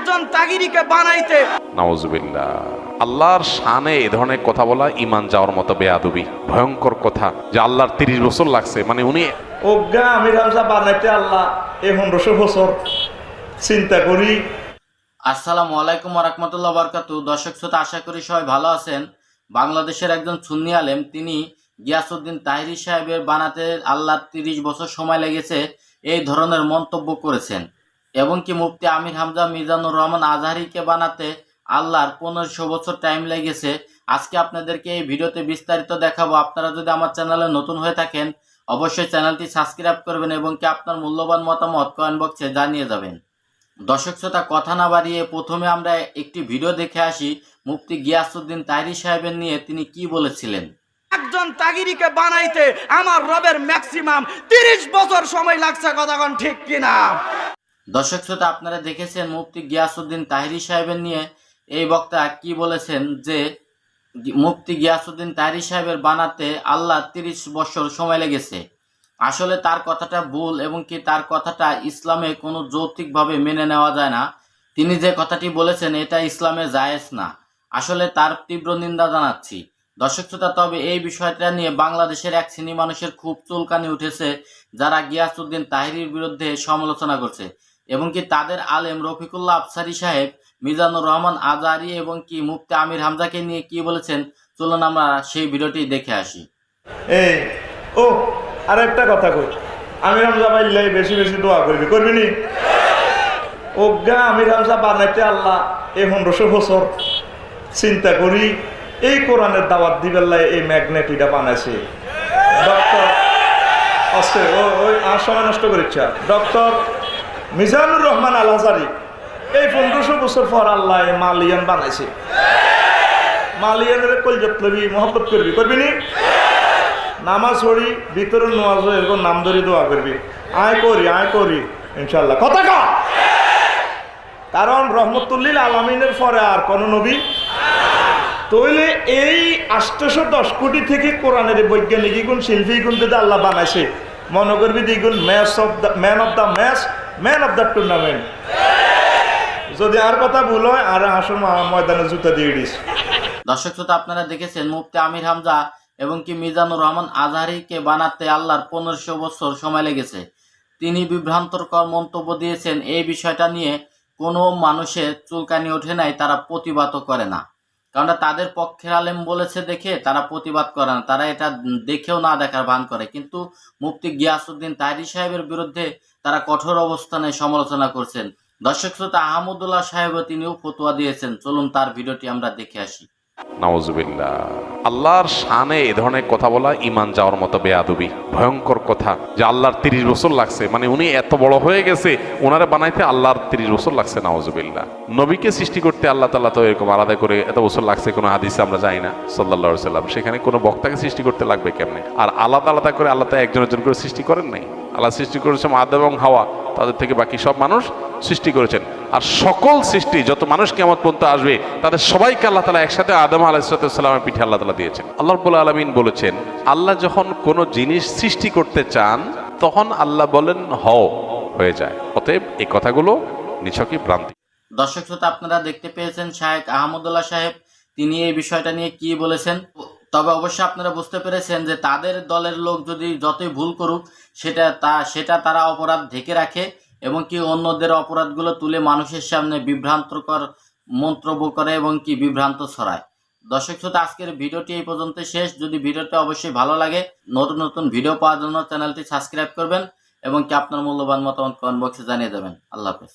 একজন তাগিরিকে বানাইতে। নাউজুবিল্লাহ। আল্লাহর শানে এ ধরনের কথা বলা ঈমান যাওয়ার মতো বেয়াদবি, ভয়ঙ্কর কথা। যে আল্লাহর 30 বছর লাগছে, মানে উনি ওগা আমির হামজা বানাইতে আল্লাহ এই 1500 বছর চিন্তা করি। আসসালামু আলাইকুম ওয়া রাহমাতুল্লাহি ওয়া বারাকাতুহু। দর্শক শ্রোতা, আশা করি সবাই ভালো আছেন। বাংলাদেশের একজন সুন্নি আলেম, তিনি গিয়াসউদ্দিন তাহিরি সাহেবের বানাতে আল্লাহর 30 বছর সময় লেগেছে, এই ধরনের মন্তব্য করেছেন। এবং কি মুফতি আমির হামজা মিজানুর রহমান আজহারিকে বানাতে আল্লাহর 1500 বছর টাইম লেগেছে। আজকে আপনাদেরকে এই ভিডিওতে বিস্তারিত দেখাবো। আপনারা যদি আমার চ্যানেলে নতুন হয়ে থাকেন, অবশ্যই চ্যানেলটি সাবস্ক্রাইব করবেন এবং কি আপনার মূল্যবান মতামত কমেন্ট বক্সে জানিয়ে যাবেন। দর্শক শ্রোতা, কথা না বাড়িয়ে প্রথমে আমরা একটি ভিডিও দেখে আসি মুফতি গিয়াসউদ্দিন তাহিরি সাহেবের নিয়ে তিনি কি বলেছিলেন। একজন তাগিরিকে বানাইতে আমার রবের ম্যাক্সিমাম 30 বছর সময় লাগছে, কথা কোন ঠিক কিনা? দর্শক শ্রোতা, আপনারা দেখেছেন মুফতি গিয়াসউদ্দিন তাহিরি সাহেবের নিয়ে এই বক্তা কি বলেছেন, যে মুফতি গিয়াসউদ্দিন তাহিরি সাহেবের বানাতে আল্লাহ 30 বছর সময় লেগেছে। আসলে তার কথাটা ভুল এবং কি তার কথাটা ইসলামে কোনো যৌক্তিকভাবে মেনে নেওয়া যায় না। তিনি যে কথাটি বলেছেন এটা ইসলামে জায়েজ না। আসলে তার তীব্র নিন্দা জানাচ্ছি। দর্শক শ্রোতা, তবে এই বিষয়টা নিয়ে বাংলাদেশের এক শ্রেণী মানুষের খুব চুলকানি উঠেছে, যারা গিয়াসউদ্দিন তাহিরির বিরুদ্ধে সমালোচনা করছে। এবং কি তাদের আলেম রফিকুল্লাহ আফসারী সাহেব, মিজানুর রহমান আজহারি এবং কি মুফতি আমির হামজাকে নিয়ে কি বলেছেন, চলুন আমরা সেই ভিডিওটি দেখে আসি। এই ও আর একটা কথা কই, আমির হামজা বাইল্লাই বেশি বেশি দোয়া করবি, করবি নি? ওগা আমির হামজা বানাইতে আল্লাহ এই 1500 বছর চিন্তা করি। এই কোরআনের দাওয়াত দিবেল্লাই এই ম্যাগনেট এটা বানাইছে ডক্টর আছে। ওই আর সময় নষ্ট করিচ্ছা ডক্টর মিজানুর রহমান আল আজহারি। এই 1500 বছর পর আল্লাহ এই মালিয়ান বানাইছে। মালিয়ানের কলজত লবি, মহব্বত করবি, করবি নি? নামাজ পড়ি, ভিতরে নামাজ এরকম নাম ধরে দোয়া করবি, আয় করি ইনশাল্লাহ। কথা কা, কারণ রহমতুল্লিল আলামিনের পরে আর কোন নবী তইলে এই 810 কোটি থেকে কোরআনের বৈজ্ঞানিক গুণ, শিল্পী গুণ যদি আল্লাহ বানাইছে, মনে করবি দ্বিগুণ ম্যান অফ দ্য টুর্নামেন্ট। যদি আর কথা ভুল হয় আর আসল ময়দানে জুতা দিয়ে দিস। দর্শক শ্রোতা, আপনারা দেখেছেন মুফতি আমির হামজা এবং কি মিজানুর রহমান আজহারিকে বানাতে আল্লাহর 1500 বছর সময় লেগেছে। তিনি বিভ্রান্তকর মন্তব্য দিয়েছেন। এই বিষয়টা নিয়ে কোনো মানুষের চুলকানি ওঠে নাই, তারা প্রতিবাদও করে না। কারণ তাদের পক্ষের আলেম বলেছে দেখে তারা প্রতিবাদ করে না, তারা এটা দেখেও না দেখার ভান করে। কিন্তু মুফতি গিয়াসউদ্দিন তাহিরি সাহেবের বিরুদ্ধে তারা কঠোর অবস্থানে সমালোচনা করছেন। দর্শক শ্রোতা, আহমদুল্লাহ সাহেবও তিনিও ফতোয়া দিয়েছেন। চলুন তার ভিডিওটি আমরা দেখে আসি। নাউজুবিল্লাহ। আল্লাহর শানে এ ধরনের কথা বলা ঈমান যাওয়ার মতো বেয়াদবি, ভয়ঙ্কর কথা। যে আল্লাহর 30 বছর লাগছে, মানে উনি এত বড় হয়ে গেছে, ওনারে বানাইতে আল্লাহর 30 বছর লাগছে। নাউজুবিল্লাহ। নবীকে সৃষ্টি করতে আল্লাহ তাআলা তো এরকম আলাদা করে এত বছর লাগছে কোনো হাদিসে আমরা জানি না সাল্লাল্লাহু আলাইহি সাল্লাম। সেখানে কোনো বক্তাকে সৃষ্টি করতে লাগবে কেমনে? আর আলাদা আলাদা করে আল্লাহ তাআলা একজন একজন করে সৃষ্টি করেন নাই। আল্লাহ সৃষ্টি করেছেন আদম এবং হাওয়া, তাদের থেকে বাকি সব মানুষ সৃষ্টি করেছেন। আর সকল সৃষ্টি যত মানুষ কিয়ামত পর্যন্ত আসবে তাদের সবাইকে আল্লাহ তাআলা একসাথে আদম আলাইহিস সালামের পিঠে আল্লাহ তাআলা দিয়েছেন। আল্লাহ রাব্বুল আলামিন বলেছেন, আল্লাহ যখন কোনো জিনিস সৃষ্টি করতে চান তখন আল্লাহ বলেন হও, হয়ে যায়। অতএব এই কথাগুলো নিছকই ভ্রান্তি। দর্শক শ্রোতা, আপনারা দেখতে পেয়েছেন শায়েখ আহমদুল্লাহ সাহেব তিনি এই বিষয়টা নিয়ে কি বলেছেন। তবে অবশ্যই আপনারা বুঝতে পেরেছেন যে তাদের দলের লোক যদি যতই ভুল করুক, সেটা তারা অপরাধ ঢেকে রাখে এবং কি অন্যদের অপরাধগুলো তুলে মানুষের সামনে বিভ্রান্তকর মন্তব্য করে এবং কি বিভ্রান্ত ছড়ায়। দর্শক শ্রোতা, আজকের ভিডিওটি এই পর্যন্ত শেষ। যদি ভিডিওটি অবশ্যই ভালো লাগে, নতুন নতুন ভিডিও পাওয়ার জন্য চ্যানেলটি সাবস্ক্রাইব করবেন এবং কি আপনার মূল্যবান মতামত কমেন্ট বক্সে জানিয়ে দেবেন। আল্লাহ হাফেজ।